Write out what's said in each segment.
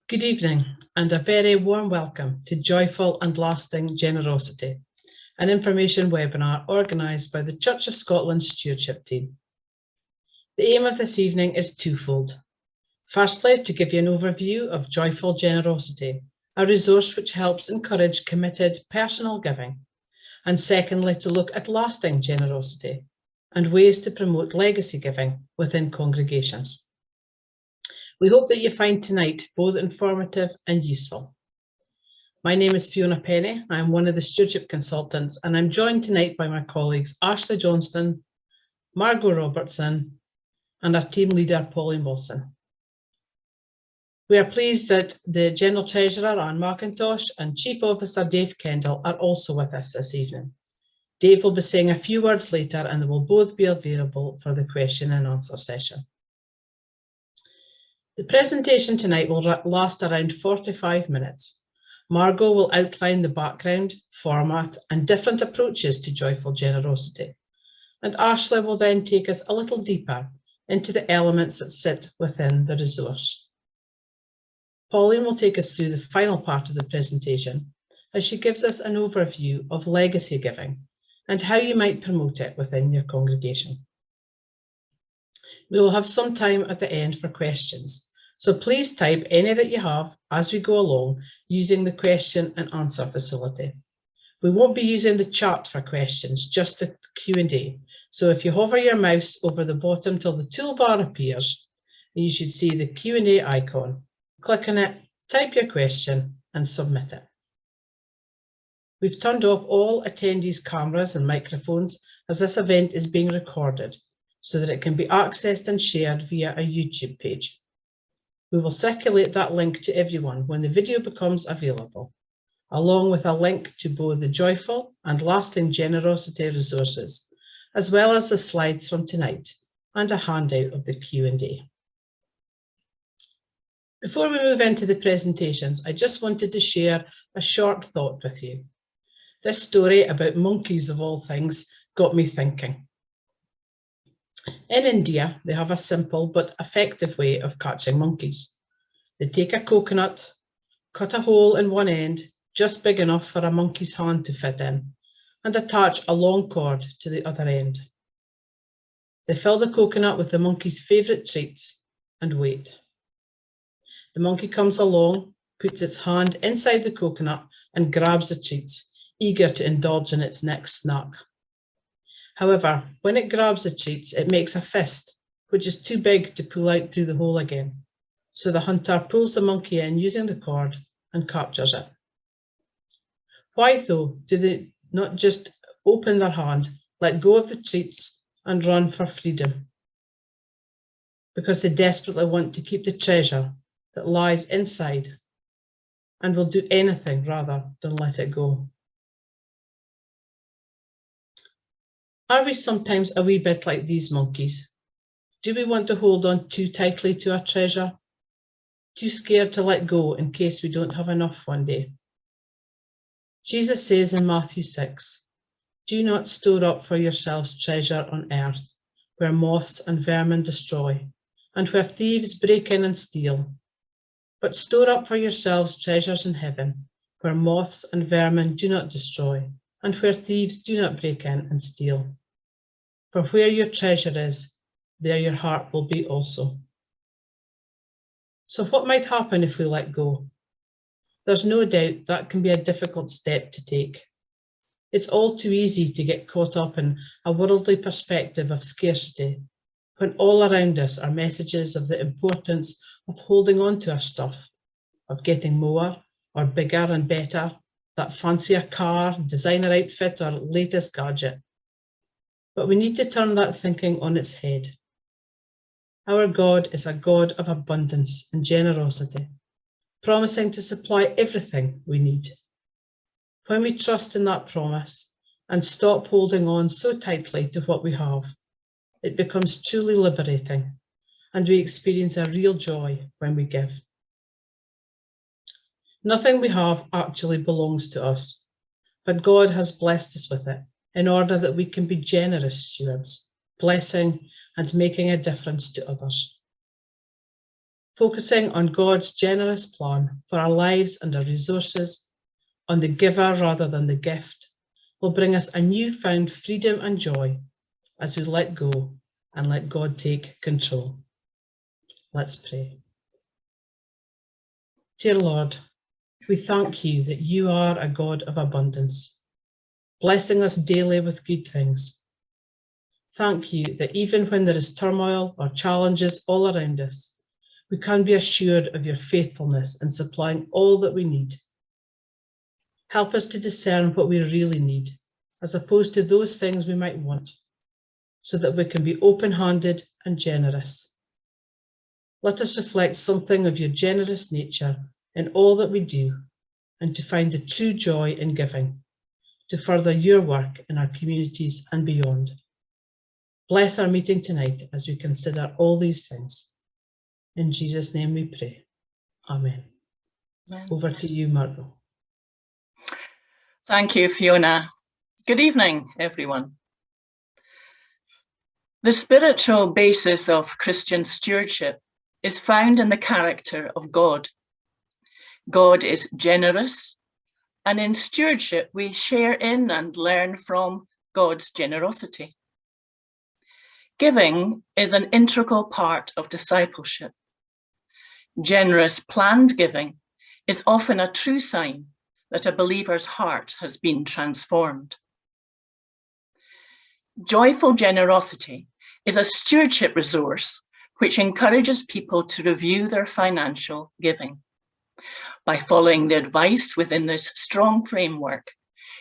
Good evening and a very warm welcome to Joyful and Lasting Generosity, an information webinar organised by the Church of Scotland Stewardship team. The aim of this evening is twofold. Firstly, to give you an overview of Joyful Generosity, a resource which helps encourage committed personal giving. And secondly, to look at lasting generosity and ways to promote legacy giving within congregations. We hope that you find tonight both informative and useful. My name is Fiona Penny. I'm one of the Stewardship consultants, and I'm joined tonight by my colleagues Ashley Johnston, Margot Robertson, and our team leader, Pauline Wilson. We are pleased that the General Treasurer, Anne McIntosh, and Chief Officer, Dave Kendall, are also with us this evening. Dave will be saying a few words later, and they will both be available for the question and answer session. The presentation tonight will last around 45 minutes. Margot will outline the background, format, and different approaches to joyful generosity. And Ashley will then take us a little deeper into the elements that sit within the resource. Pauline will take us through the final part of the presentation as she gives us an overview of legacy giving and how you might promote it within your congregation. We will have some time at the end for questions, so please type any that you have as we go along using the question and answer facility. We won't be using the chat for questions, just the Q&A. So if you hover your mouse over the bottom till the toolbar appears, you should see the Q&A icon. Click on it, type your question and submit it. We've turned off all attendees' cameras and microphones as this event is being recorded so that it can be accessed and shared via a YouTube page. We will circulate that link to everyone when the video becomes available, along with a link to both the Joyful and Lasting Generosity resources, as well as the slides from tonight and a handout of the Q&A. Before we move into the presentations, I just wanted to share a short thought with you. This story about monkeys of all things got me thinking. In India, they have a simple but effective way of catching monkeys. They take a coconut, cut a hole in one end, just big enough for a monkey's hand to fit in, and attach a long cord to the other end. They fill the coconut with the monkey's favourite treats and wait. The monkey comes along, puts its hand inside the coconut and grabs the treats, eager to indulge in its next snack. However, when it grabs the treats, it makes a fist, which is too big to pull out through the hole again. So the hunter pulls the monkey in using the cord and captures it. Why, though, do they not just open their hand, let go of the treats, and run for freedom? Because they desperately want to keep the treasure that lies inside and will do anything rather than let it go. Are we sometimes a wee bit like these monkeys? Do we want to hold on too tightly to our treasure? Too scared to let go in case we don't have enough one day? Jesus says in Matthew 6, "Do not store up for yourselves treasure on earth, where moths and vermin destroy, and where thieves break in and steal. But store up for yourselves treasures in heaven, where moths and vermin do not destroy, and where thieves do not break in and steal. For where your treasure is, there your heart will be also." So what might happen if we let go? There's no doubt that can be a difficult step to take. It's all too easy to get caught up in a worldly perspective of scarcity, when all around us are messages of the importance of holding on to our stuff, of getting more or bigger and better, that fancier car, designer outfit, or latest gadget. But we need to turn that thinking on its head. Our God is a God of abundance and generosity, promising to supply everything we need. When we trust in that promise and stop holding on so tightly to what we have, it becomes truly liberating, and we experience a real joy when we give. Nothing we have actually belongs to us, but God has blessed us with it in order that we can be generous stewards, blessing and making a difference to others. focusing on God's generous plan for our lives and our resources, on the giver rather than the gift, will bring us a newfound freedom and joy as we let go and let God take control. Let's pray. Dear Lord, we thank you that you are a God of abundance, blessing us daily with good things. Thank you that even when there is turmoil or challenges all around us, we can be assured of your faithfulness in supplying all that we need. Help us to discern what we really need, as opposed to those things we might want, so that we can be open-handed and generous. Let us reflect something of your generous nature in all that we do, and to find the true joy in giving, to further your work in our communities and beyond. Bless our meeting tonight as we consider all these things. In Jesus' name we pray. Amen. Amen. Over to you, Margot. Thank you, Fiona. Good evening, everyone. The spiritual basis of Christian stewardship is found in the character of God. God is generous, and in stewardship, we share in and learn from God's generosity. Giving is an integral part of discipleship. Generous, planned giving is often a true sign that a believer's heart has been transformed. Joyful generosity is a stewardship resource which encourages people to review their financial giving. By following the advice within this strong framework,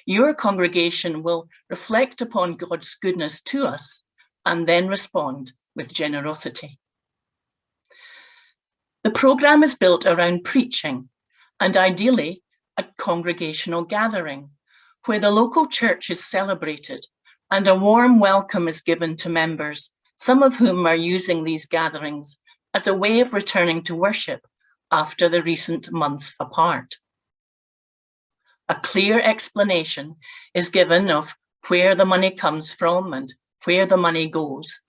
your congregation will reflect upon God's goodness to us and then respond with generosity. The programme is built around preaching and ideally a congregational gathering where the local church is celebrated and a warm welcome is given to members, some of whom are using these gatherings as a way of returning to worship after the recent months apart. A clear explanation is given of where the money comes from and where the money goes.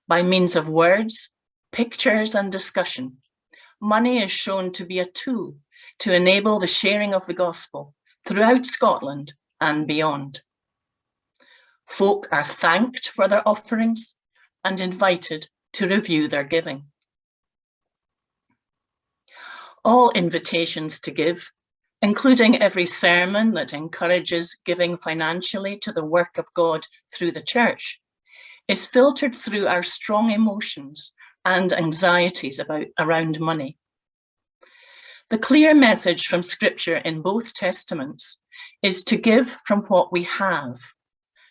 By means of words, pictures, and discussion, money is shown to be a tool to enable the sharing of the gospel throughout Scotland and beyond. Folk are thanked for their offerings and invited to review their giving. All invitations to give, including every sermon that encourages giving financially to the work of God through the church, is filtered through our strong emotions and anxieties around money. The clear message from Scripture in both Testaments is to give from what we have,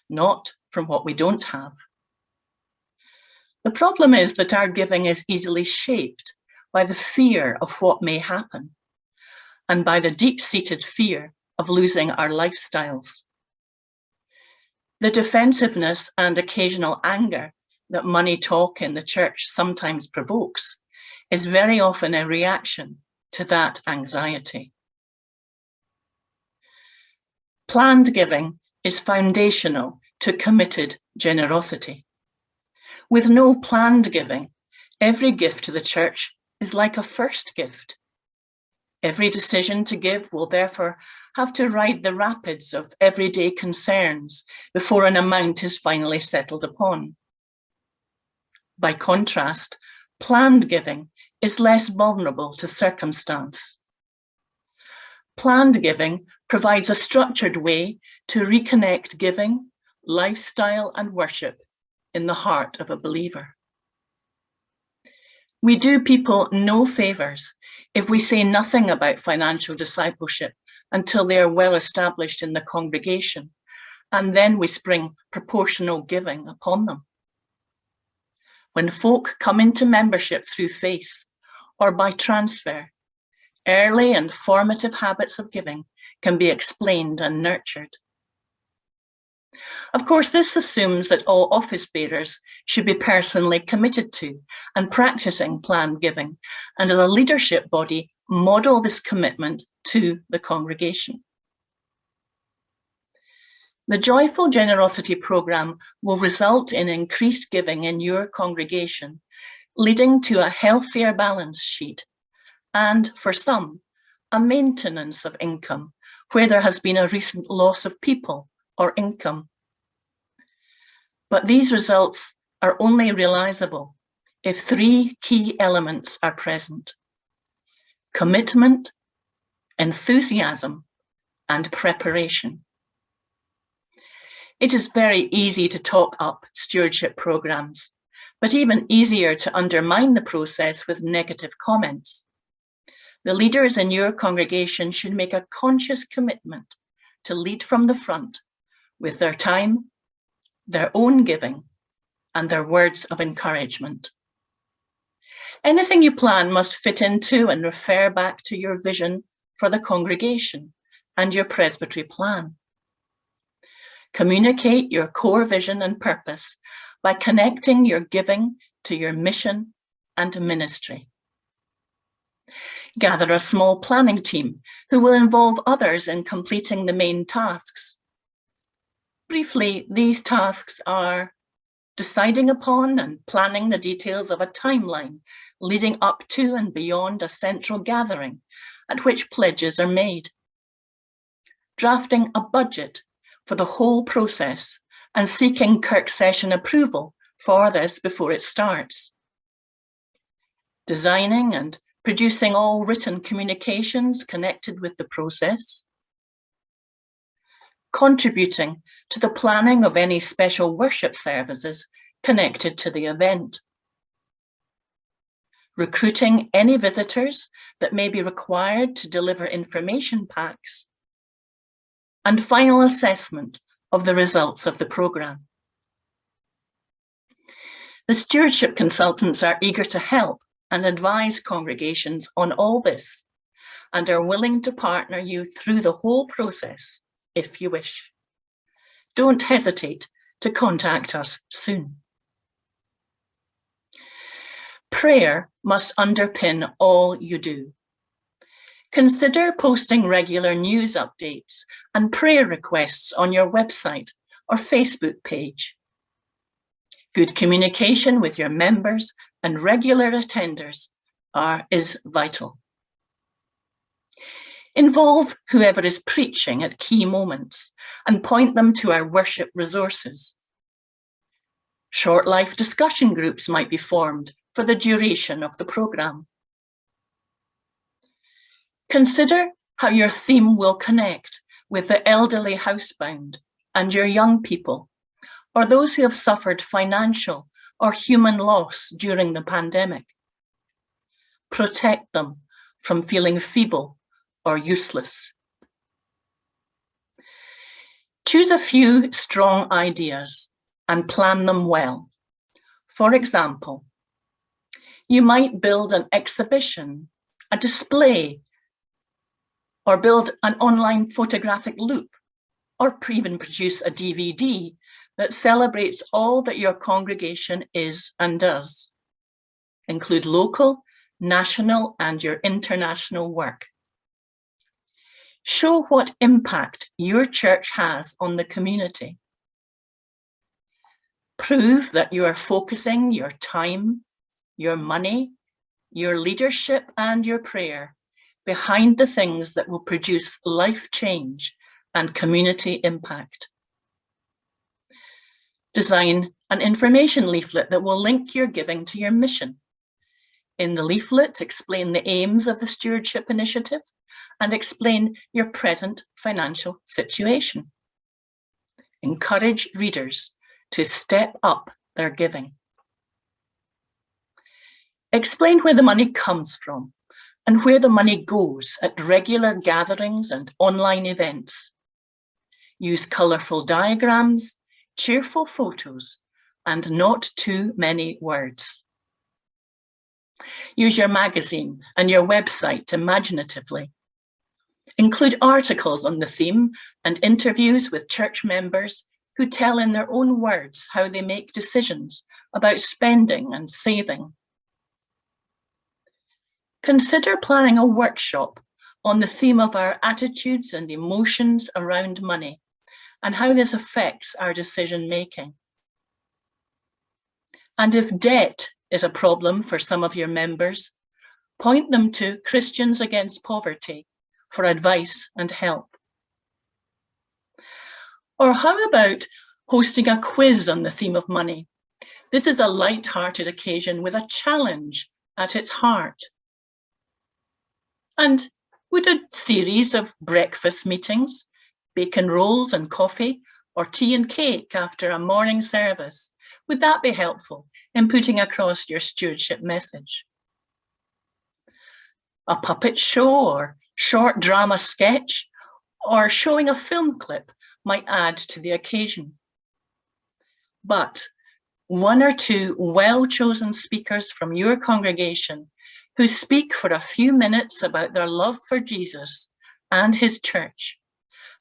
not from what we don't have. The problem is that our giving is easily shaped by the fear of what may happen and by the deep-seated fear of losing our lifestyles. The defensiveness and occasional anger that money talk in the church sometimes provokes is very often a reaction to that anxiety. Planned giving is foundational to committed generosity. With no planned giving, every gift to the church is like a first gift. Every decision to give will therefore have to ride the rapids of everyday concerns before an amount is finally settled upon. By contrast, planned giving is less vulnerable to circumstance. Planned giving provides a structured way to reconnect giving, lifestyle, and worship in the heart of a believer. We do people no favours if we say nothing about financial discipleship until they are well established in the congregation, and then we spring proportional giving upon them. When folk come into membership through faith or by transfer, early and formative habits of giving can be explained and nurtured. Of course, this assumes that all office bearers should be personally committed to and practicing planned giving, and as a leadership body, model this commitment to the congregation. The Joyful Generosity Programme will result in increased giving in your congregation, leading to a healthier balance sheet, and for some, a maintenance of income where there has been a recent loss of people or income. But these results are only realizable if three key elements are present: commitment, enthusiasm, and preparation. It is very easy to talk up stewardship programs, but even easier to undermine the process with negative comments. The leaders in your congregation should make a conscious commitment to lead from the front with their time, their own giving, and their words of encouragement. Anything you plan must fit into and refer back to your vision for the congregation and your presbytery plan. Communicate your core vision and purpose by connecting your giving to your mission and ministry. Gather a small planning team who will involve others in completing the main tasks. Briefly, these tasks are deciding upon and planning the details of a timeline leading up to and beyond a central gathering at which pledges are made. Drafting a budget for the whole process and seeking Kirk session approval for this before it starts. Designing and producing all written communications connected with the process. Contributing to the planning of any special worship services connected to the event. Recruiting any visitors that may be required to deliver information packs. And final assessment of the results of the program. The stewardship consultants are eager to help and advise congregations on all this and are willing to partner you through the whole process if you wish. Don't hesitate to contact us soon. Prayer must underpin all you do. Consider posting regular news updates and prayer requests on your website or Facebook page. Good communication with your members and regular attenders is vital. Involve whoever is preaching at key moments and point them to our worship resources. Short life discussion groups might be formed for the duration of the program. Consider how your theme will connect with the elderly housebound and your young people, or those who have suffered financial or human loss during the pandemic. Protect them from feeling feeble or useless. Choose a few strong ideas and plan them well. For example, you might build an exhibition, a display, or build an online photographic loop, or even produce a DVD that celebrates all that your congregation is and does. Include local, national, and your international work. Show what impact your church has on the community. Prove that you are focusing your time, your money, your leadership, and your prayer behind the things that will produce life change and community impact. Design an information leaflet that will link your giving to your mission. In the leaflet, explain the aims of the Stewardship Initiative and explain your present financial situation. Encourage readers to step up their giving. Explain where the money comes from and where the money goes at regular gatherings and online events. Use colourful diagrams, cheerful photos, and not too many words. Use your magazine and your website imaginatively. Include articles on the theme and interviews with church members who tell in their own words how they make decisions about spending and saving. Consider planning a workshop on the theme of our attitudes and emotions around money and how this affects our decision making. And if debt is a problem for some of your members, point them to Christians Against Poverty for advice and help. Or how about hosting a quiz on the theme of money? This is a light-hearted occasion with a challenge at its heart. And would a series of breakfast meetings, bacon rolls and coffee, or tea and cake after a morning service, would that be helpful in putting across your stewardship message? A puppet show or short drama sketch or showing a film clip might add to the occasion. But one or two well-chosen speakers from your congregation who speak for a few minutes about their love for Jesus and his church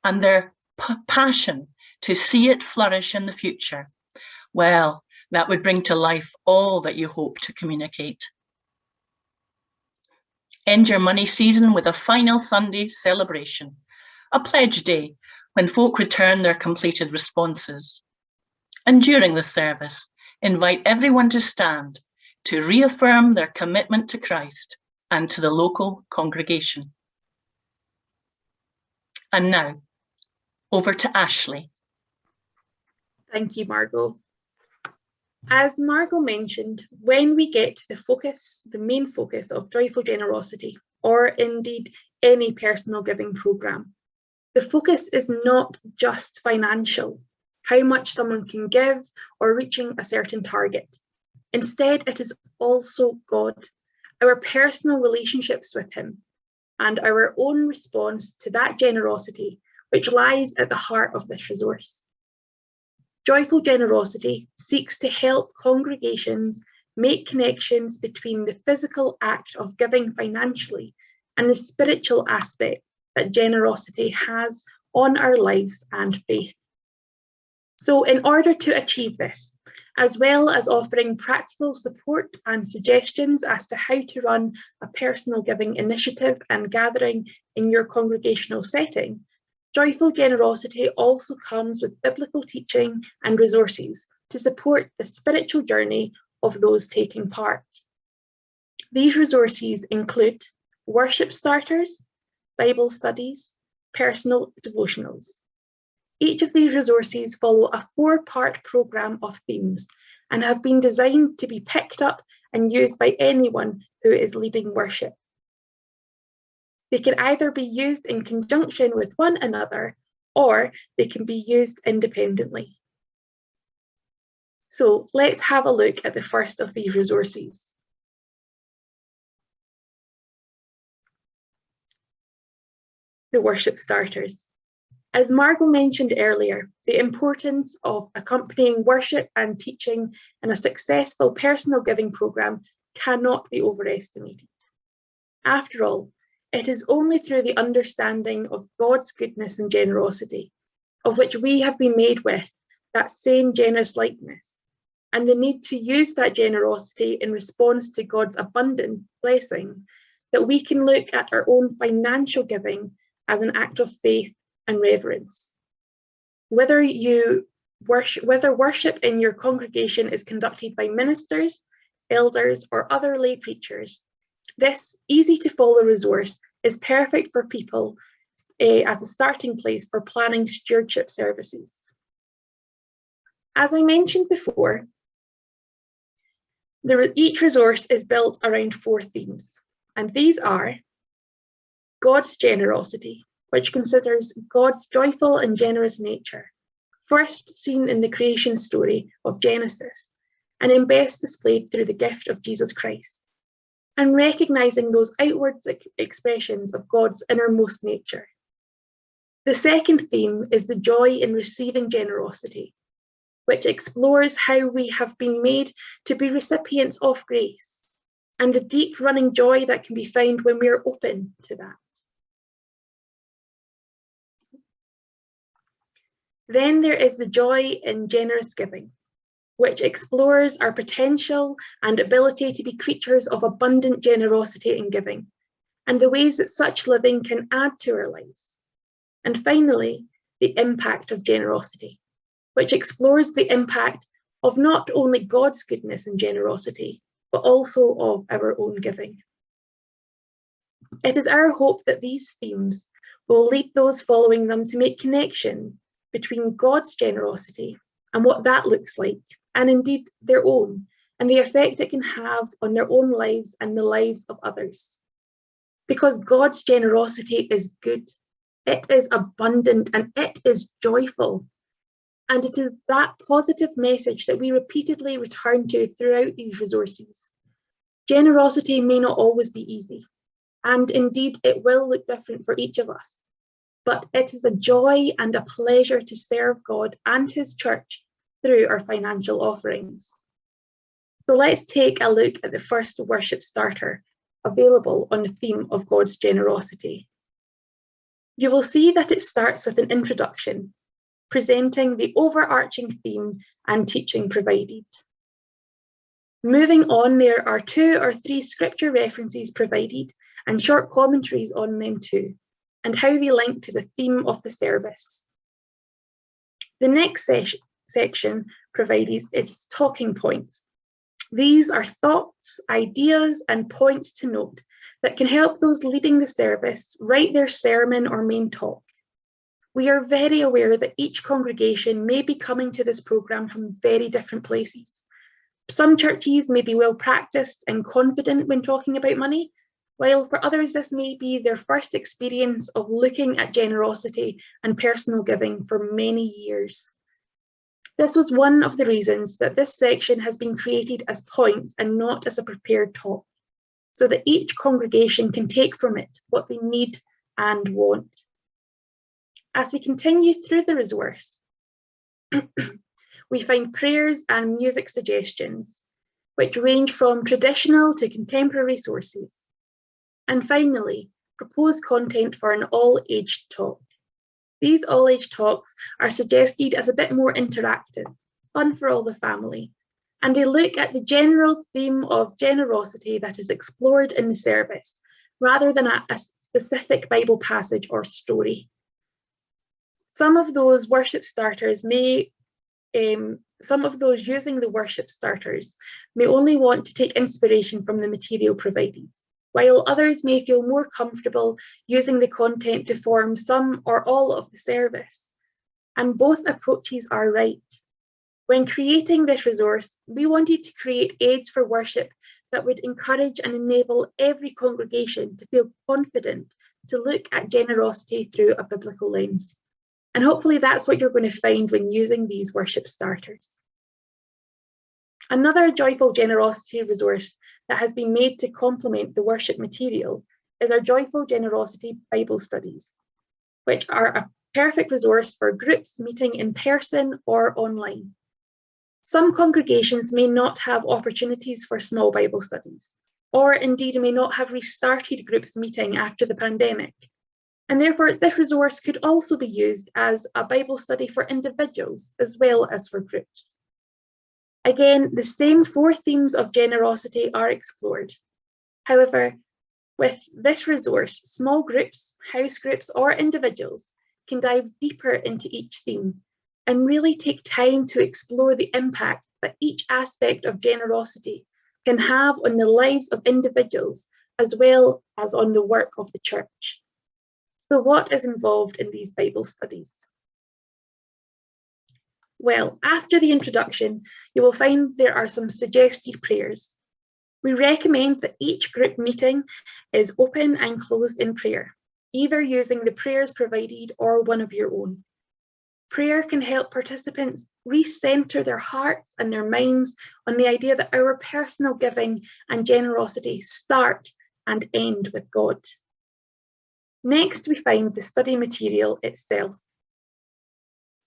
and their passion to see it flourish in the future, well, that would bring to life all that you hope to communicate. End your money season with a final Sunday celebration, a pledge day when folk return their completed responses. And during the service, invite everyone to stand to reaffirm their commitment to Christ and to the local congregation. And now, over to Ashley. Thank you, Margot. As Margot mentioned, when we get to the main focus of joyful generosity, or indeed any personal giving programme, the focus is not just financial, how much someone can give or reaching a certain target. Instead, it is also God, our personal relationships with him, and our own response to that generosity, which lies at the heart of this resource. Joyful generosity seeks to help congregations make connections between the physical act of giving financially and the spiritual aspect that generosity has on our lives and faith. So in order to achieve this, as well as offering practical support and suggestions as to how to run a personal giving initiative and gathering in your congregational setting, joyful generosity also comes with biblical teaching and resources to support the spiritual journey of those taking part. These resources include worship starters, Bible studies, personal devotionals. Each of these resources follow a 4-part programme of themes and have been designed to be picked up and used by anyone who is leading worship. They can either be used in conjunction with one another, or they can be used independently. So let's have a look at the first of these resources. The worship starters. As Margot mentioned earlier, the importance of accompanying worship and teaching in a successful personal giving programme cannot be overestimated. After all, it is only through the understanding of God's goodness and generosity, of which we have been made with that same generous likeness, and the need to use that generosity in response to God's abundant blessing, that we can look at our own financial giving as an act of faith and reverence. Whether worship in your congregation is conducted by ministers, elders, or other lay preachers, this easy-to-follow resource is perfect for people as a starting place for planning stewardship services. As I mentioned before, each resource is built around 4 themes, and these are God's generosity, which considers God's joyful and generous nature, first seen in the creation story of Genesis, and then best displayed through the gift of Jesus Christ, and recognising those outward expressions of God's innermost nature. The second theme is the joy in receiving generosity, which explores how we have been made to be recipients of grace, and the deep running joy that can be found when we are open to that. Then there is the joy in generous giving, which explores our potential and ability to be creatures of abundant generosity in giving, and the ways that such living can add to our lives. And finally, the impact of generosity, which explores the impact of not only God's goodness and generosity, but also of our own giving. It is our hope that these themes will lead those following them to make connection between God's generosity and what that looks like, and indeed their own, and the effect it can have on their own lives and the lives of others. Because God's generosity is good, it is abundant, and it is joyful. And it is that positive message that we repeatedly return to throughout these resources. Generosity may not always be easy, and indeed it will look different for each of us. But it is a joy and a pleasure to serve God and His church through our financial offerings. So let's take a look at the first worship starter available on the theme of God's generosity. You will see that it starts with an introduction, presenting the overarching theme and teaching provided. Moving on, there are 2 or 3 scripture references provided and short commentaries on them too, and how they link to the theme of the service. The next section provides its talking points. These are thoughts, ideas, and points to note that can help those leading the service write their sermon or main talk. We are very aware that each congregation may be coming to this programme from very different places. Some churches may be well practiced and confident when talking about money, while for others this may be their first experience of looking at generosity and personal giving for many years. This was one of the reasons that this section has been created as points and not as a prepared talk, so that each congregation can take from it what they need and want. As we continue through the resource, we find prayers and music suggestions, which range from traditional to contemporary sources. And finally, proposed content for an all-age talk. These all-age talks are suggested as a bit more interactive, fun for all the family, and they look at the general theme of generosity that is explored in the service, rather than a specific Bible passage or story. Some of those using the worship starters may only want to take inspiration from the material provided, while others may feel more comfortable using the content to form some or all of the service. And both approaches are right. When creating this resource, we wanted to create aids for worship that would encourage and enable every congregation to feel confident to look at generosity through a biblical lens. And hopefully that's what you're going to find when using these worship starters. Another joyful generosity resource that has been made to complement the worship material is our Joyful Generosity Bible Studies, which are a perfect resource for groups meeting in person or online. Some congregations may not have opportunities for small Bible studies, or indeed may not have restarted groups meeting after the pandemic. And therefore, this resource could also be used as a Bible study for individuals as well as for groups. Again, the same 4 themes of generosity are explored. However, with this resource, small groups, house groups, or individuals can dive deeper into each theme and really take time to explore the impact that each aspect of generosity can have on the lives of individuals as well as on the work of the church. So what is involved in these Bible studies? Well, after the introduction, you will find there are some suggested prayers. We recommend that each group meeting is open and closed in prayer, either using the prayers provided or one of your own. Prayer can help participants recenter their hearts and their minds on the idea that our personal giving and generosity start and end with God. Next, we find the study material itself.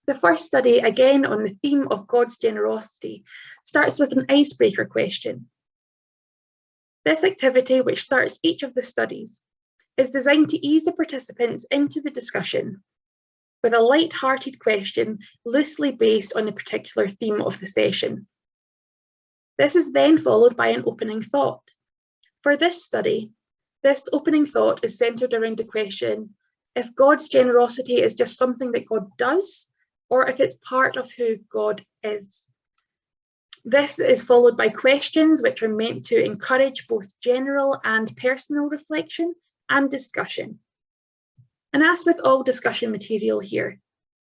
The first study, again on the theme of God's generosity, starts with an icebreaker question. This activity, which starts each of the studies, is designed to ease the participants into the discussion with a light-hearted question loosely based on the particular theme of the session. This is then followed by an opening thought. For this study, this opening thought is centered around the question if God's generosity is just something that God does, or if it's part of who God is. This is followed by questions which are meant to encourage both general and personal reflection and discussion. And as with all discussion material here,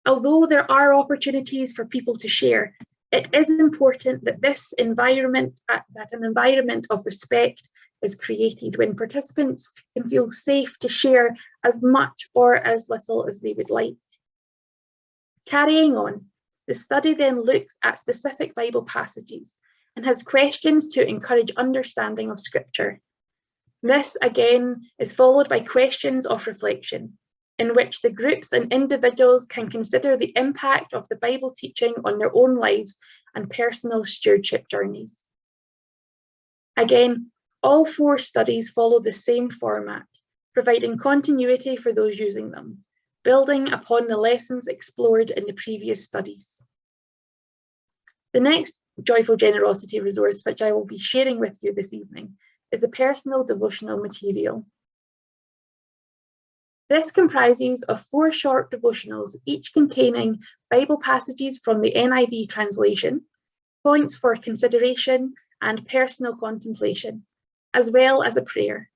although there are opportunities for people to share, it is important that an environment of respect is created when participants can feel safe to share as much or as little as they would like. Carrying on, the study then looks at specific Bible passages and has questions to encourage understanding of Scripture. This, again, is followed by questions of reflection, in which the groups and individuals can consider the impact of the Bible teaching on their own lives and personal stewardship journeys. Again, all 4 studies follow the same format, providing continuity for those using them, building upon the lessons explored in the previous studies. The next Joyful Generosity resource, which I will be sharing with you this evening, is a personal devotional material. This comprises of 4 short devotionals, each containing Bible passages from the NIV translation, points for consideration and personal contemplation, as well as a prayer.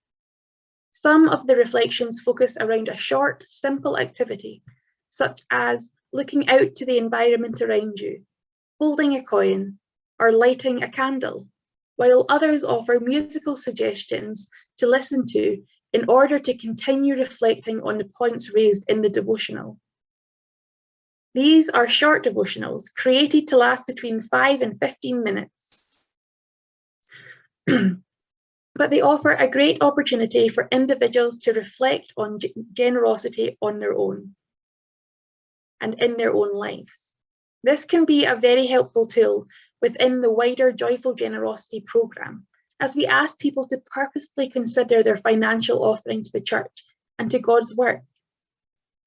Some of the reflections focus around a short, simple activity, such as looking out to the environment around you, holding a coin, or lighting a candle, while others offer musical suggestions to listen to in order to continue reflecting on the points raised in the devotional. These are short devotionals created to last between 5 and 15 minutes. But they offer a great opportunity for individuals to reflect on generosity on their own and in their own lives. This can be a very helpful tool within the wider Joyful Generosity programme, as we ask people to purposefully consider their financial offering to the church and to God's work.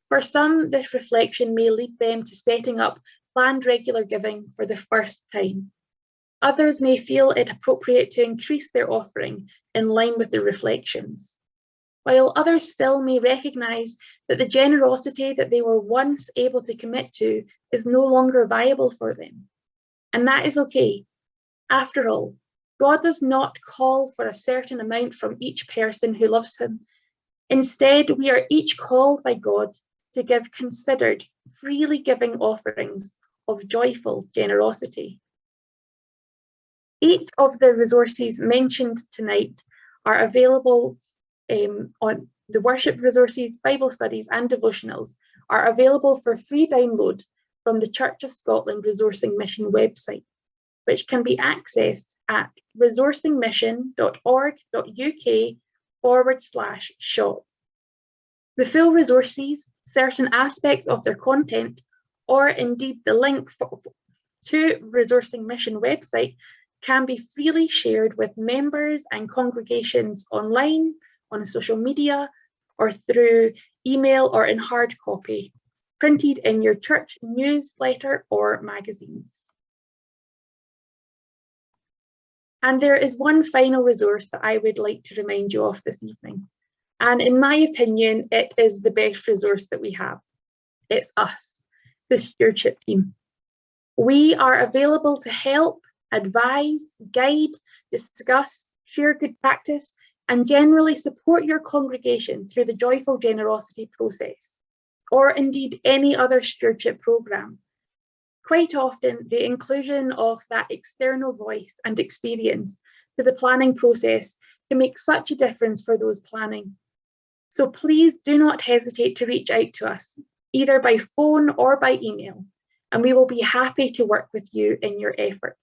For some, this reflection may lead them to setting up planned regular giving for the first time. Others may feel it appropriate to increase their offering in line with the reflections, while others still may recognise that the generosity that they were once able to commit to is no longer viable for them. And that is okay. After all, God does not call for a certain amount from each person who loves him. Instead, we are each called by God to give considered, freely giving offerings of joyful generosity. 8 of the resources mentioned tonight are available on the worship resources, Bible studies and devotionals are available for free download from the Church of Scotland Resourcing Mission website, which can be accessed at resourcingmission.org.uk/shop. The full resources, certain aspects of their content, or indeed the link to Resourcing Mission website can be freely shared with members and congregations online, on social media, or through email or in hard copy, printed in your church newsletter or magazines. And there is one final resource that I would like to remind you of this evening. And in my opinion, it is the best resource that we have. It's us, the stewardship team. We are available to help, advise, guide, discuss, share good practice, and generally support your congregation through the Joyful Generosity process, or indeed any other stewardship programme. Quite often, the inclusion of that external voice and experience to the planning process can make such a difference for those planning. So please do not hesitate to reach out to us, either by phone or by email, and we will be happy to work with you in your efforts.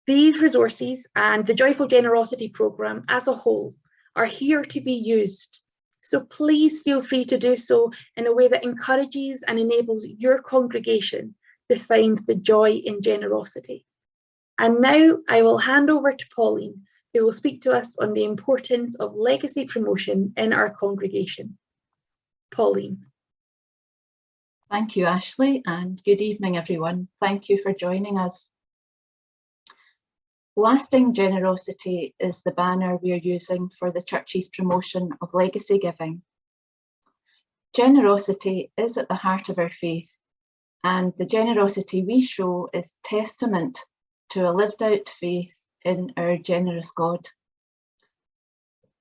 These resources and the Joyful Generosity programme as a whole are here to be used. So please feel free to do so in a way that encourages and enables your congregation to find the joy in generosity. And now I will hand over to Pauline, who will speak to us on the importance of legacy promotion in our congregation. Pauline. Thank you, Ashley, and good evening, everyone. Thank you for joining us. Lasting generosity is the banner we are using for the Church's promotion of legacy giving. Generosity is at the heart of our faith, and the generosity we show is testament to a lived out faith in our generous God.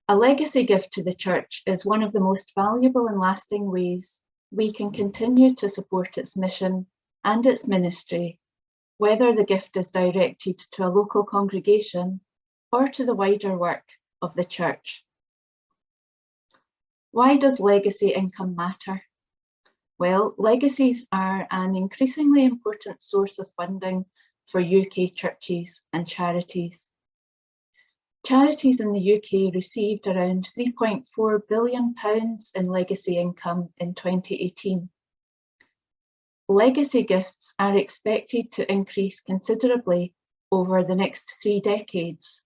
A legacy gift to the church is one of the most valuable and lasting ways we can continue to support its mission and its ministry, whether the gift is directed to a local congregation or to the wider work of the church. Why does legacy income matter? Well, legacies are an increasingly important source of funding for UK churches and charities. Charities in the UK received around £3.4 billion in legacy income in 2018. Legacy gifts are expected to increase considerably over the next 3 decades,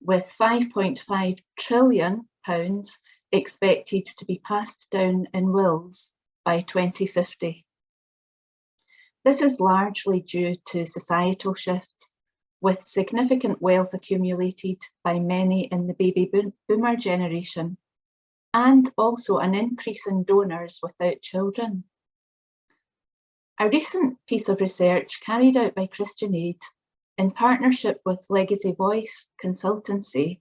with £5.5 trillion expected to be passed down in wills by 2050. This is largely due to societal shifts, with significant wealth accumulated by many in the baby boomer generation, and also an increase in donors without children. A recent piece of research carried out by Christian Aid in partnership with Legacy Voice consultancy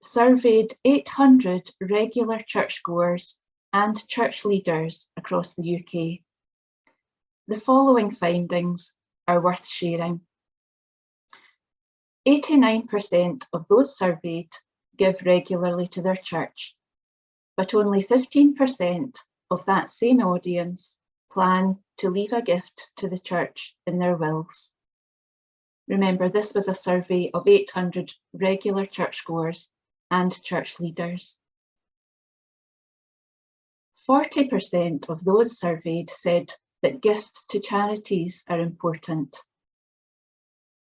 surveyed 800 regular churchgoers and church leaders across the UK. The following findings are worth sharing. 89% of those surveyed give regularly to their church, but only 15% of that same audience plan to leave a gift to the church in their wills. Remember, this was a survey of 800 regular churchgoers and church leaders. 40% of those surveyed said that gifts to charities are important.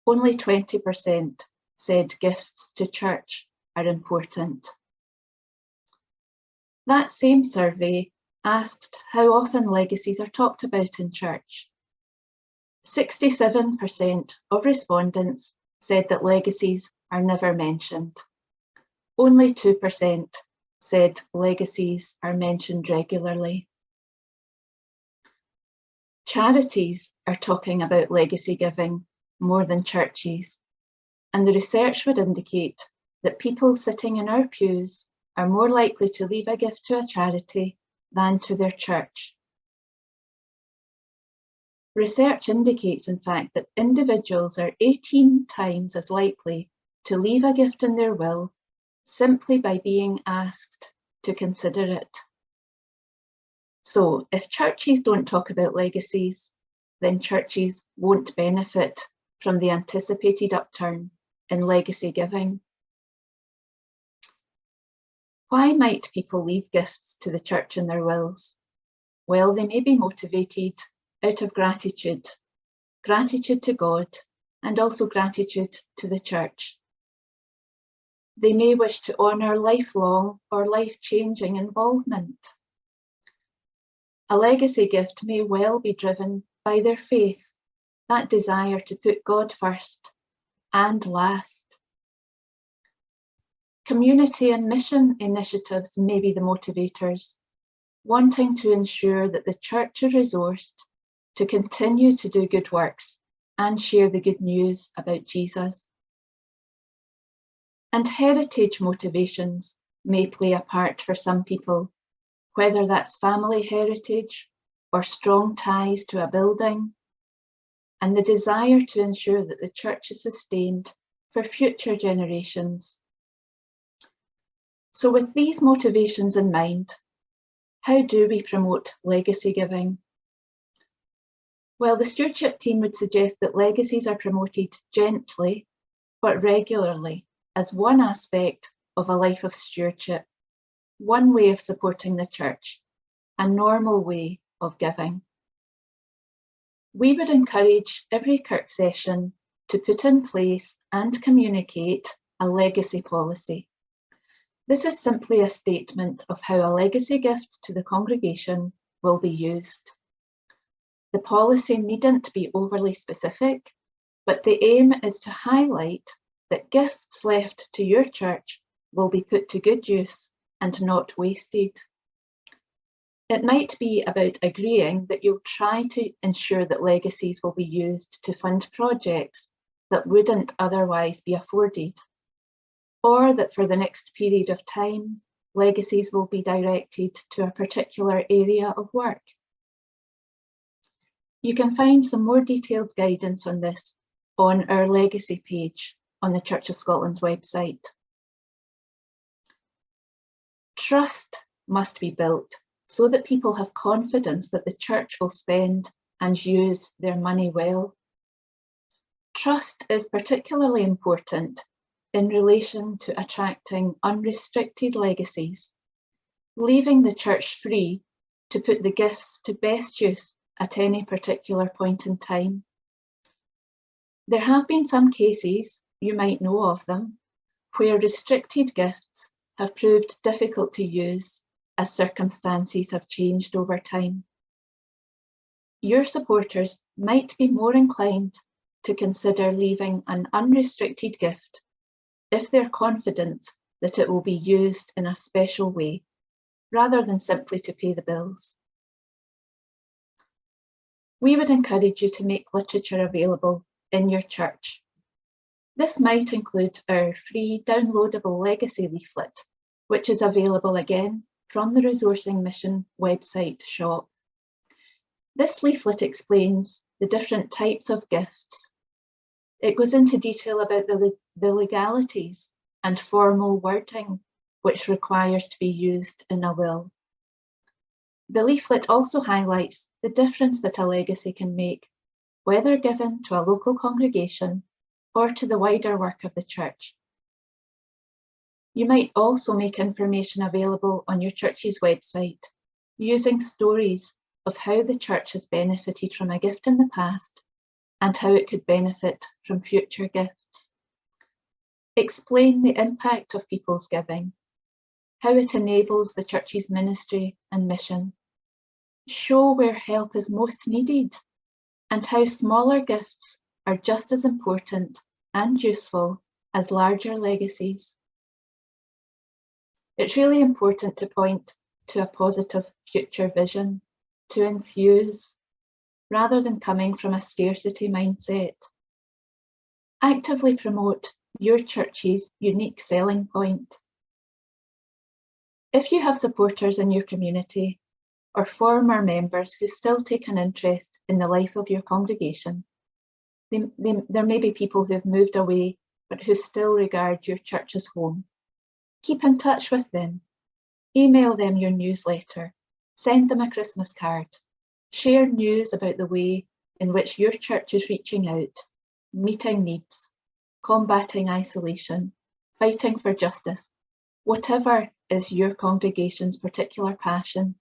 Only 20% said gifts to church are important. That same survey asked how often legacies are talked about in church. 67% of respondents said that legacies are never mentioned. Only 2% said legacies are mentioned regularly. Charities are talking about legacy giving more than churches, and the research would indicate that people sitting in our pews are more likely to leave a gift to a charity than to their church. Research indicates, in fact, that individuals are 18 times as likely to leave a gift in their will simply by being asked to consider it. So if churches don't talk about legacies, then churches won't benefit from the anticipated upturn in legacy giving. Why might people leave gifts to the church in their wills? Well, they may be motivated out of gratitude to God, and also gratitude to the church. They may wish to honour lifelong or life-changing involvement. A legacy gift may well be driven by their faith, that desire to put God first and last. Community and mission initiatives may be the motivators, wanting to ensure that the church is resourced to continue to do good works and share the good news about Jesus. And heritage motivations may play a part for some people, whether that's family heritage or strong ties to a building, and the desire to ensure that the church is sustained for future generations. So with these motivations in mind, how do we promote legacy giving? Well, the stewardship team would suggest that legacies are promoted gently but regularly as one aspect of a life of stewardship, one way of supporting the church, a normal way of giving. We would encourage every Kirk session to put in place and communicate a legacy policy. This is simply a statement of how a legacy gift to the congregation will be used. The policy needn't be overly specific, but the aim is to highlight that gifts left to your church will be put to good use and not wasted. It might be about agreeing that you'll try to ensure that legacies will be used to fund projects that wouldn't otherwise be afforded, or that for the next period of time, legacies will be directed to a particular area of work. You can find some more detailed guidance on this on our legacy page on the Church of Scotland's website. Trust must be built so that people have confidence that the church will spend and use their money well. Trust is particularly important in relation to attracting unrestricted legacies, leaving the church free to put the gifts to best use at any particular point in time. There have been some cases, you might know of them, where restricted gifts have proved difficult to use as circumstances have changed over time. Your supporters might be more inclined to consider leaving an unrestricted gift if they're confident that it will be used in a special way, rather than simply to pay the bills. We would encourage you to make literature available in your church. This might include our free downloadable legacy leaflet, which is available again from the Resourcing Mission website shop. This leaflet explains the different types of gifts. It goes into detail about the legalities and formal wording which requires to be used in a will. The leaflet also highlights the difference that a legacy can make, whether given to a local congregation or to the wider work of the church. You might also make information available on your church's website, using stories of how the church has benefited from a gift in the past and how it could benefit from future gifts. Explain the impact of people's giving, how it enables the church's ministry and mission. Show where help is most needed and how smaller gifts are just as important and useful as larger legacies. It's really important to point to a positive future vision, to enthuse, rather than coming from a scarcity mindset. Actively promote your church's unique selling point. If you have supporters in your community or former members who still take an interest in the life of your congregation, there may be people who have moved away but who still regard your church as home. Keep in touch with them. Email them your newsletter. Send them a Christmas card. Share news about the way in which your church is reaching out, meeting needs, combating isolation, fighting for justice. Whatever is your congregation's particular passion,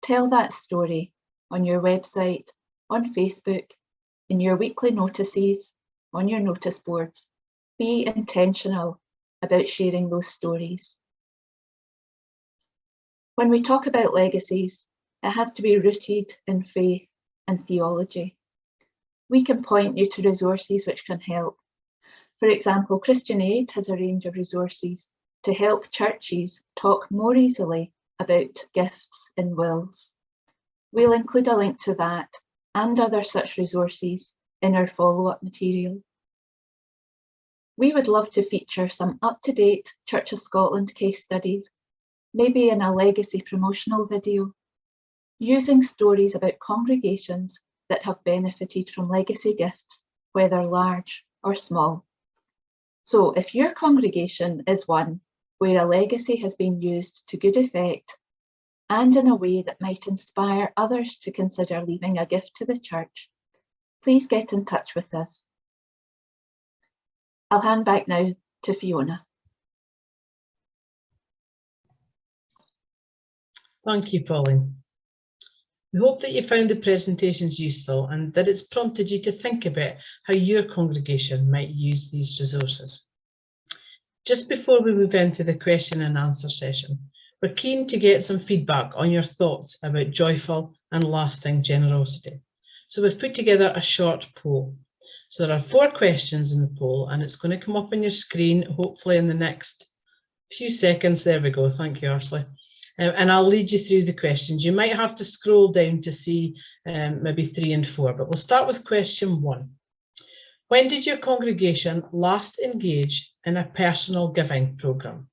tell that story on your website, on Facebook, in your weekly notices, on your notice boards. Be intentional about sharing those stories. When we talk about legacies, it has to be rooted in faith and theology. We can point you to resources which can help. For example, Christian Aid has a range of resources to help churches talk more easily about gifts in wills. We'll include a link to that and other such resources in our follow-up material. We would love to feature some up-to-date Church of Scotland case studies, maybe in a legacy promotional video, using stories about congregations that have benefited from legacy gifts, whether large or small. So if your congregation is one where a legacy has been used to good effect and in a way that might inspire others to consider leaving a gift to the church, please get in touch with us. I'll hand back now to Fiona. Thank you, Pauline. We hope that you found the presentations useful and that it's prompted you to think about how your congregation might use these resources. Just before we move into the question and answer session, we're keen to get some feedback on your thoughts about joyful and lasting generosity. So we've put together a short poll. So there are 4 questions in the poll and it's going to come up on your screen, hopefully in the next few seconds. There we go. Thank you, Arsley. And I'll lead you through the questions. You might have to scroll down to see maybe 3 and 4, but we'll start with question 1. When did your congregation last engage in a personal giving programme?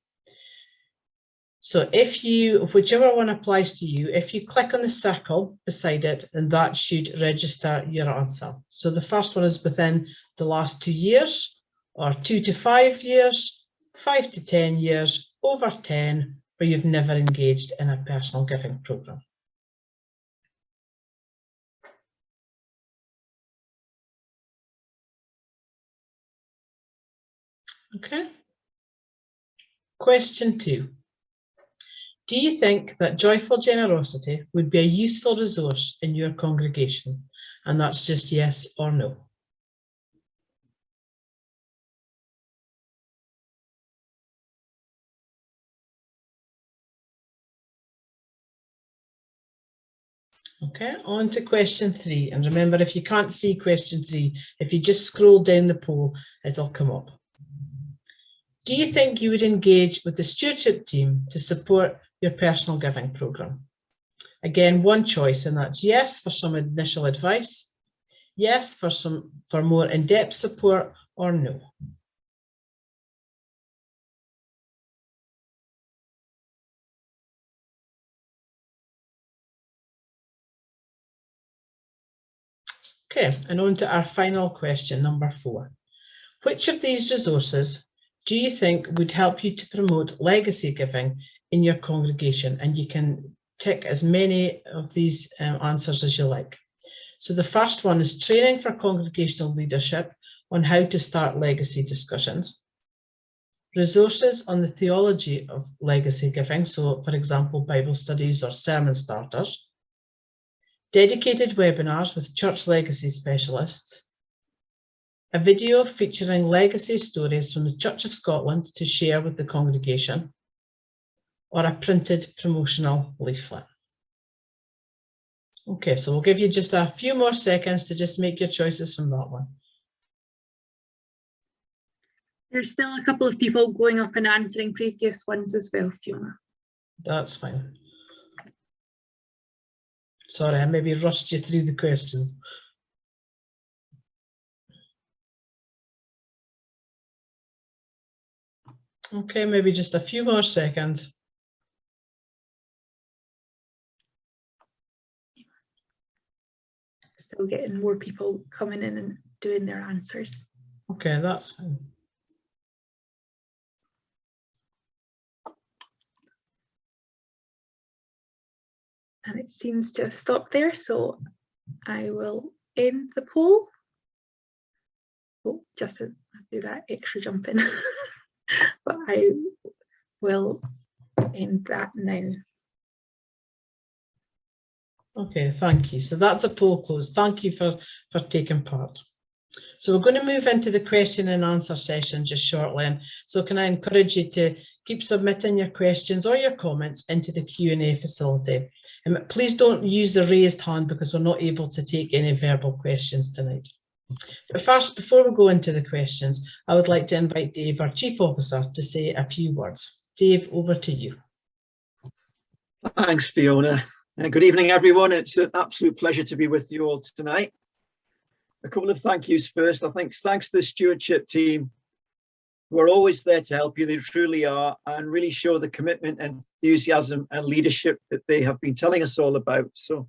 So if you, whichever one applies to you, if you click on the circle beside it, then that should register your answer. So the first one is within the last 2 years, or 2 to 5 years, 5 to 10 years, over 10, where you've never engaged in a personal giving programme. Okay. Question 2. Do you think that joyful generosity would be a useful resource in your congregation? And that's just yes or no. Okay, on to question 3. And remember, if you can't see question 3, if you just scroll down the poll, it'll come up. Do you think you would engage with the stewardship team to support your personal giving programme? Again, one choice, and that's yes for some initial advice, yes for more in-depth support, or no. Okay, and on to our final question, number 4. Which of these resources do you think would help you to promote legacy giving in your congregation? And you can tick as many of these answers as you like. So the first one is training for congregational leadership on how to start legacy discussions. Resources on the theology of legacy giving, so for example, Bible studies or sermon starters. Dedicated webinars with church legacy specialists. A video featuring legacy stories from the Church of Scotland to share with the congregation, or a printed promotional leaflet. Okay, so we'll give you just a few more seconds to just make your choices from that one. There's still a couple of people going up and answering previous ones as well, Fiona. That's fine. Sorry, I maybe rushed you through the questions. Okay, maybe just a few more seconds. Still getting more people coming in and doing their answers. Okay, that's fine. And it seems to have stopped there, so I will end the poll. Oh, just to do that extra jump in. But I will end that now. Okay, thank you. So that's a poll closed. Thank you for taking part. So we're going to move into the question and answer session just shortly. And so can I encourage you to keep submitting your questions or your comments into the Q&A facility. And please don't use the raised hand because we're not able to take any verbal questions tonight. But first, before we go into the questions, I would like to invite Dave, our Chief Officer, to say a few words. Dave, over to you. Thanks, Fiona. Good evening, everyone. It's an absolute pleasure to be with you all tonight. A couple of thank yous first. I think thanks to the stewardship team, who are always there to help you. They truly are, and really show the commitment, enthusiasm, and leadership that they have been telling us all about. So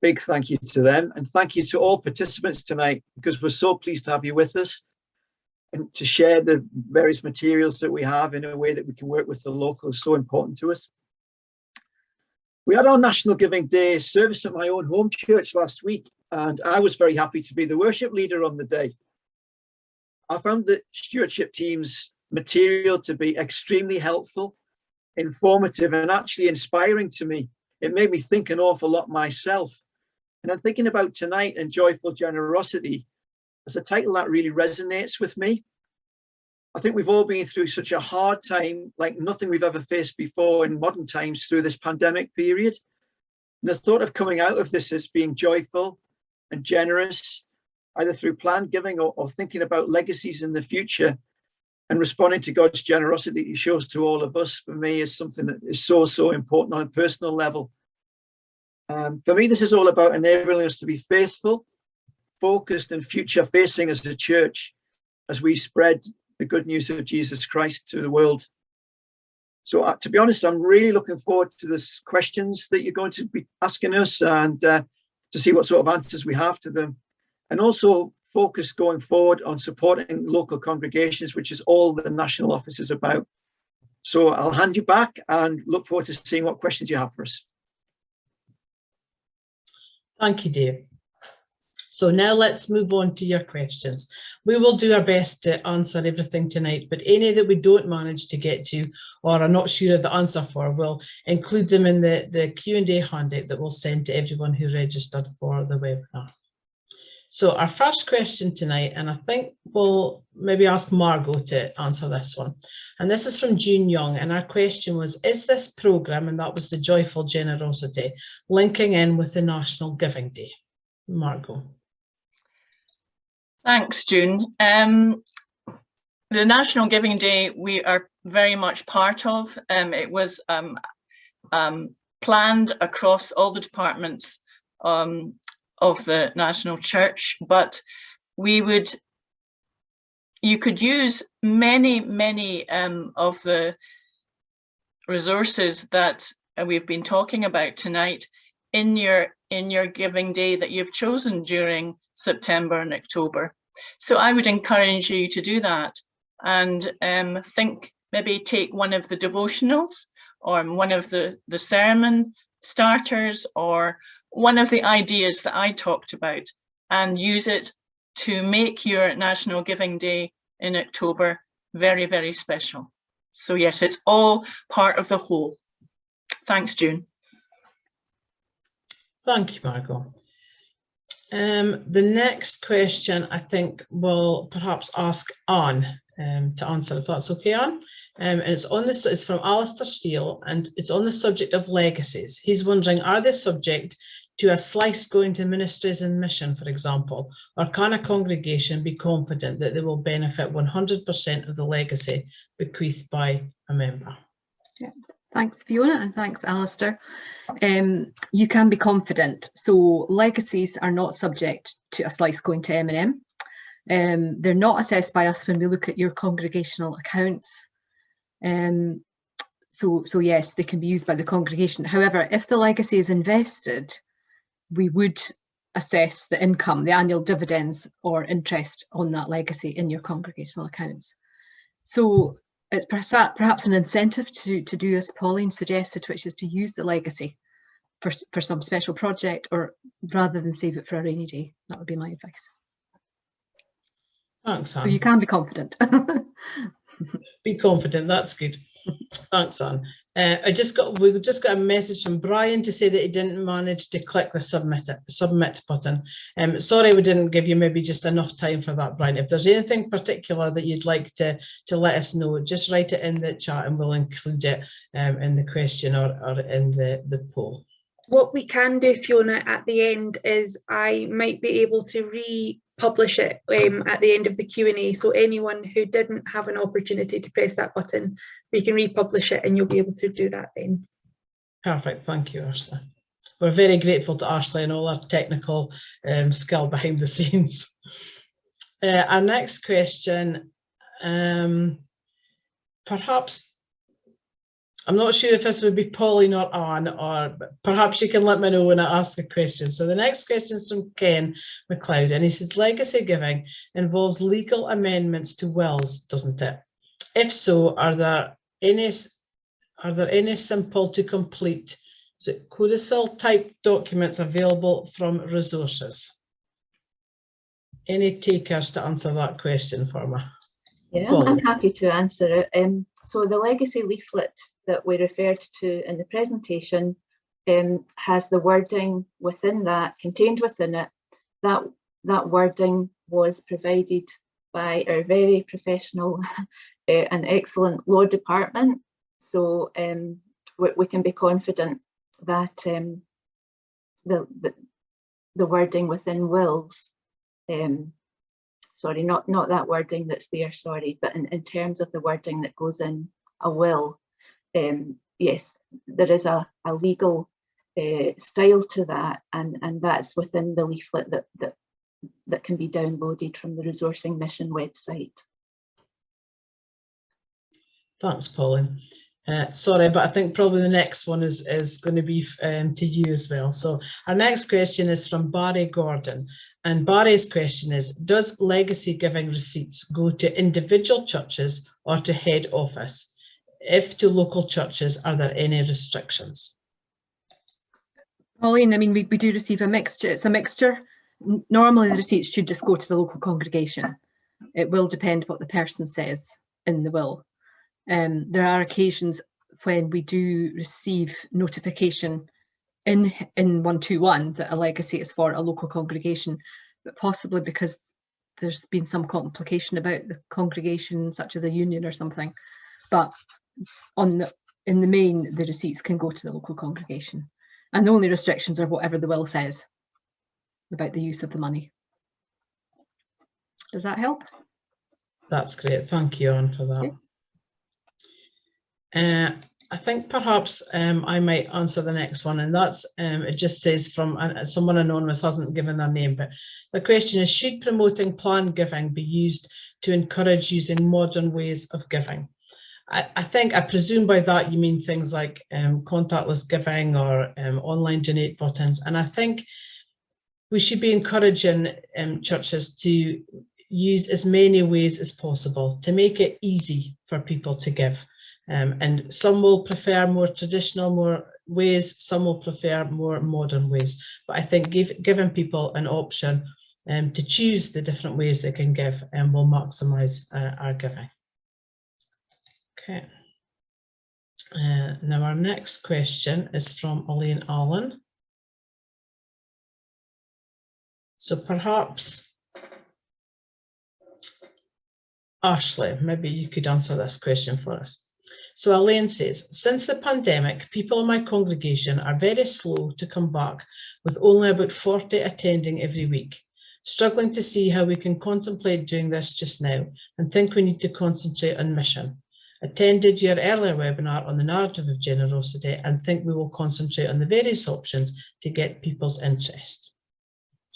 big thank you to them, and thank you to all participants tonight, because we're so pleased to have you with us and to share the various materials that we have in a way that we can work with the local is so important to us. We had our National Giving Day service at my own home church last week, and I was very happy to be the worship leader on the day. I found the stewardship team's material to be extremely helpful, informative, and actually inspiring to me. It made me think an awful lot myself. And I'm thinking about tonight and joyful generosity as a title that really resonates with me. I think we've all been through such a hard time, like nothing we've ever faced before in modern times through this pandemic period. And the thought of coming out of this as being joyful and generous, either through planned giving or thinking about legacies in the future and responding to God's generosity He shows to all of us, for me, is something that is so, so important on a personal level. For me, this is all about enabling us to be faithful, focused and future facing as a church as we spread the good news of Jesus Christ to the world. So to be honest, I'm really looking forward to the questions that you're going to be asking us, and to see what sort of answers we have to them. And also focus going forward on supporting local congregations, which is all the national office is about. So I'll hand you back and look forward to seeing what questions you have for us. Thank you, Dave. So now let's move on to your questions. We will do our best to answer everything tonight, but any that we don't manage to get to or are not sure of the answer for, we'll include them in the Q&A handout that we'll send to everyone who registered for the webinar. So our first question tonight, and I think we'll maybe ask Margot to answer this one. And this is from June Young, and our question was, is this programme, and that was the Joyful Generosity, linking in with the National Giving Day? Margot. Thanks, June. The National Giving Day we are very much part of. It was planned across all the departments of the National Church, but you could use many of the resources that we've been talking about tonight in your giving day that you've chosen during September and October. So I would encourage you to do that, and maybe take one of the devotionals or one of the sermon starters or one of the ideas that I talked about and use it to make your National Giving Day in October very, very special. So yes, it's all part of the whole. Thanks, June. Thank you, Margot. The next question, I think we'll perhaps ask Anne to answer, if that's okay, Anne. And it's from Alistair Steele, and it's on the subject of legacies. He's wondering, are they subject to a slice going to ministries and mission, for example, or can a congregation be confident that they will benefit 100% of the legacy bequeathed by a member? Yeah. Thanks, Fiona, and thanks, Alistair. You can be confident. So legacies are not subject to a slice going to M&M. They're not assessed by us when we look at your congregational accounts. So yes, they can be used by the congregation. However, if the legacy is invested, we would assess the income, the annual dividends or interest on that legacy in your congregational accounts. So it's perhaps an incentive to do as Pauline suggested, which is to use the legacy for some special project, or rather than save it for a rainy day. That would be my advice. Thanks, Anne. So you can be confident. Be confident, that's good. Thanks, Anne. We just got a message from Brian to say that he didn't manage to click the submit button. Sorry we didn't give you maybe just enough time for that, Brian. If there's anything particular that you'd like to let us know, just write it in the chat and we'll include it in the question or in the poll. What we can do, Fiona, at the end is I might be able to republish it at the end of the Q&A. So anyone who didn't have an opportunity to press that button, we can republish it and you'll be able to do that then. Perfect, thank you, Ursula. We're very grateful to Ursula and all our technical skill behind the scenes. Our next question, perhaps, I'm not sure if this would be Pauline or Anne, or perhaps you can let me know when I ask a question. So the next question is from Ken McLeod, and he says, legacy giving involves legal amendments to wills, doesn't it? If so, are there any simple to complete codicil type documents available from resources? Any takers to answer that question for me? Yeah, I'm happy to answer it. So the legacy leaflet that we referred to in the presentation has the wording within that, contained within it. That wording was provided by our very professional and excellent law department. So we can be confident that the wording within wills, sorry, not that wording that's there, sorry, but in terms of the wording that goes in a will, yes, there is a legal style to that, and that's within the leaflet that that can be downloaded from the Resourcing Mission website. Thanks, Pauline. Sorry, but I think probably the next one is going to be to you as well. So our next question is from Barry Gordon. And Barry's question is, does legacy giving receipts go to individual churches or to head office? If to local churches, are there any restrictions? Pauline, I mean, we do receive a mixture. It's a mixture. Normally the receipts should just go to the local congregation. It will depend what the person says in the will. There are occasions when we do receive notification in 121 that a legacy is for a local congregation, but possibly because there's been some complication about the congregation, such as a union or something. But in the main, the receipts can go to the local congregation. And the only restrictions are whatever the will says about the use of the money. Does that help? That's great. Thank you, Anne, for that. Okay. I think perhaps I might answer the next one, and that's it just says from someone anonymous, hasn't given their name, but the question is, should promoting planned giving be used to encourage using modern ways of giving? I presume by that you mean things like contactless giving or online donate buttons, and I think we should be encouraging churches to use as many ways as possible to make it easy for people to give. And some will prefer more traditional ways, some will prefer more modern ways. But I think giving people an option to choose the different ways they can give will maximise our giving. Okay. Now our next question is from Elaine Allen. So perhaps, Ashley, maybe you could answer this question for us. So Elaine says, since the pandemic, people in my congregation are very slow to come back, with only about 40 attending every week. Struggling to see how we can contemplate doing this just now, and think we need to concentrate on mission. Attended your earlier webinar on the narrative of generosity and think we will concentrate on the various options to get people's interest.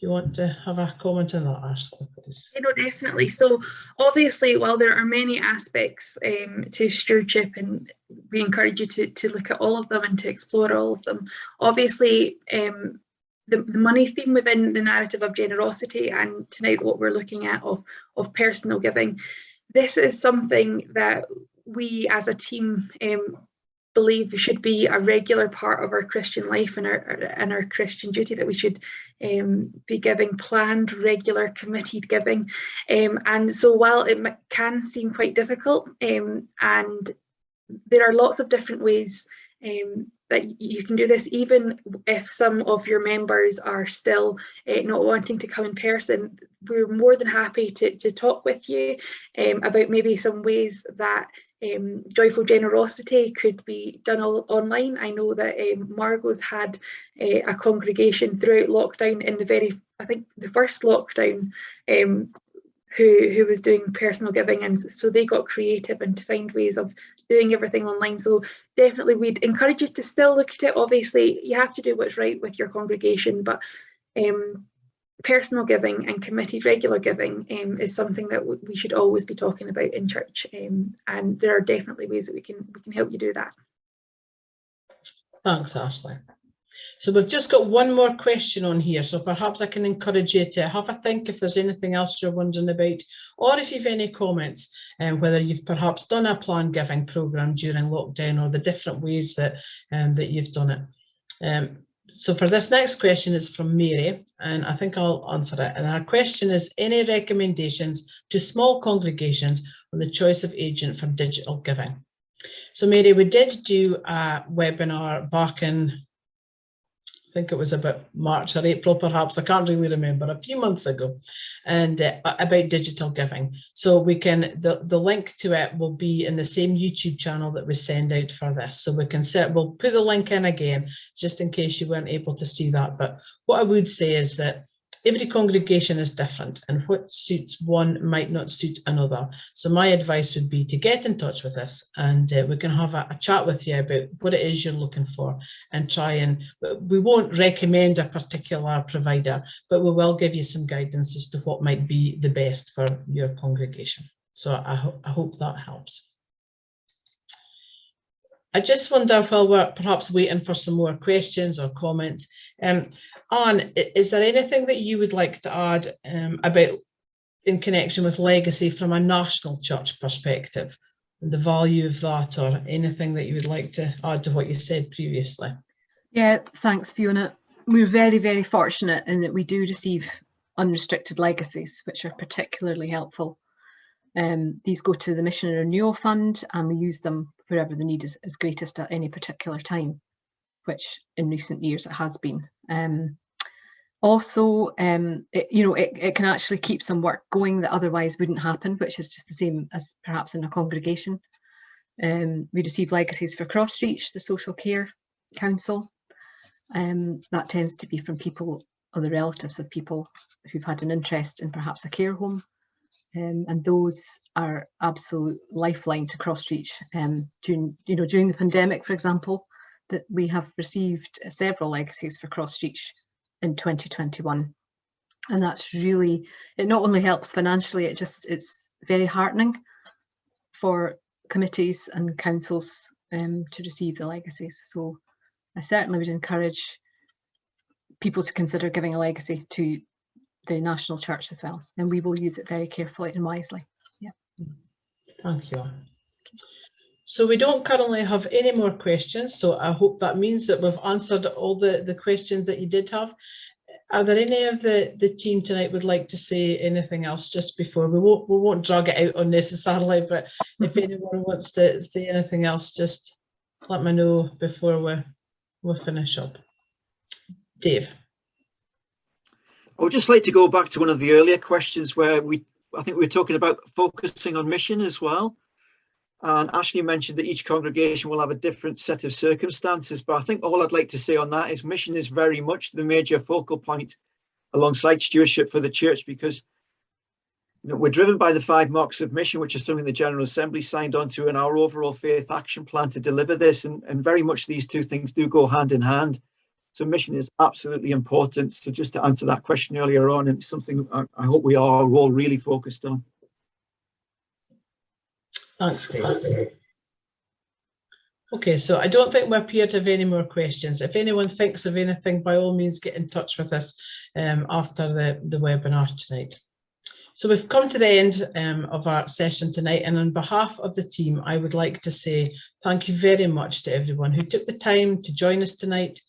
Do you want to have a comment on that, Ashley, please? You know, definitely. So obviously, while there are many aspects to stewardship, and we encourage you to look at all of them and to explore all of them, obviously the money theme within the narrative of generosity, and tonight what we're looking at of personal giving, this is something that we as a team believe should be a regular part of our Christian life and our Christian duty, that we should be giving planned, regular, committed giving. And so while it can seem quite difficult, and there are lots of different ways that you can do this, even if some of your members are still not wanting to come in person, we're more than happy to talk with you about maybe some ways that joyful generosity could be done all online. I know that Margot's had a congregation throughout lockdown, in I think the first lockdown, who was doing personal giving, and so they got creative and to find ways of doing everything online. So definitely we'd encourage you to still look at it. Obviously you have to do what's right with your congregation, but personal giving and committed regular giving is something that we should always be talking about in church, and there are definitely ways that we can help you do that. Thanks, Ashley. So we've just got one more question on here, so perhaps I can encourage you to have a think if there's anything else you're wondering about, or if you've any comments, whether you've perhaps done a planned giving programme during lockdown, or the different ways that you've done it. So for this next question is from Mary, and I think I'll answer it. And our question is, any recommendations to small congregations on the choice of agent for digital giving? So Mary, we did do a webinar back in, I think it was about March or April, perhaps, I can't really remember, a few months ago, and about digital giving. So we can, the link to it will be in the same YouTube channel that we send out for this. So we can we'll put the link in again, just in case you weren't able to see that. But what I would say is that every congregation is different, and what suits one might not suit another. So my advice would be to get in touch with us, and we can have a chat with you about what it is you're looking for, and try and, we won't recommend a particular provider, but we will give you some guidance as to what might be the best for your congregation. So I hope that helps. I just wonder, while we're perhaps waiting for some more questions or comments, Anne, is there anything that you would like to add about in connection with legacy from a national church perspective, and the value of that, or anything that you would like to add to what you said previously? Yeah, thanks, Fiona. We're very, very fortunate in that we do receive unrestricted legacies, which are particularly helpful. These go to the Mission and Renewal Fund, and we use them wherever the need is greatest at any particular time, which in recent years it has been. Also, it can actually keep some work going that otherwise wouldn't happen, which is just the same as perhaps in a congregation. We receive legacies for Crossreach, the Social Care Council. That tends to be from people or the relatives of people who've had an interest in perhaps a care home. And those are absolute lifeline to Crossreach. During the pandemic, for example, that we have received several legacies for Crossreach in 2021, and that's really, it not only helps financially, it's very heartening for committees and councils to receive the legacies. So I certainly would encourage people to consider giving a legacy to the national church as well, and we will use it very carefully and wisely. Yeah. Thank you. So we don't currently have any more questions, so I hope that means that we've answered all the questions that you did have. Are there any of the team tonight would like to say anything else just before? We won't drag it out unnecessarily, but if anyone wants to say anything else, just let me know before we finish up. Dave. I would just like to go back to one of the earlier questions where I think we were talking about focusing on mission as well. And Ashley mentioned that each congregation will have a different set of circumstances, but I think all I'd like to say on that is mission is very much the major focal point alongside stewardship for the church, because we're driven by the 5 marks of mission, which is something the General Assembly signed on to, and our overall faith action plan to deliver this. And very much these two things do go hand in hand. So mission is absolutely important. So just to answer that question earlier on, and it's something I hope we are all really focused on. Thanks, Dave. Okay, so I don't think we appear to have any more questions. If anyone thinks of anything, by all means get in touch with us after the webinar tonight. So we've come to the end of our session tonight, and on behalf of the team, I would like to say thank you very much to everyone who took the time to join us tonight,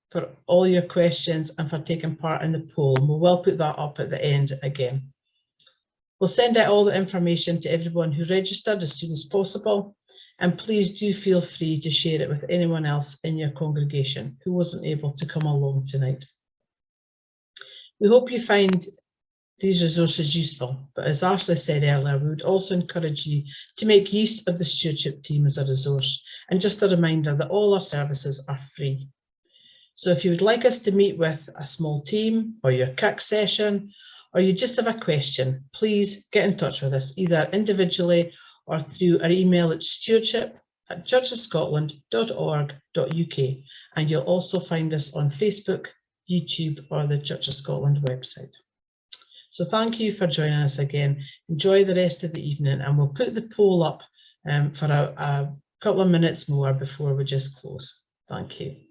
for all your questions and for taking part in the poll. And we will put that up at the end again. We'll send out all the information to everyone who registered as soon as possible, and please do feel free to share it with anyone else in your congregation who wasn't able to come along tonight. We hope you find these resources useful, but as Ashley said earlier, we would also encourage you to make use of the stewardship team as a resource. And just a reminder that all our services are free. So if you would like us to meet with a small team, or your KIC session, or you just have a question, please get in touch with us either individually or through our email at stewardship@churchofscotland.org.uk, and you'll also find us on Facebook, YouTube, or the Church of Scotland website. So thank you for joining us again. Enjoy the rest of the evening, and we'll put the poll up for a couple of minutes more before we just close. Thank you.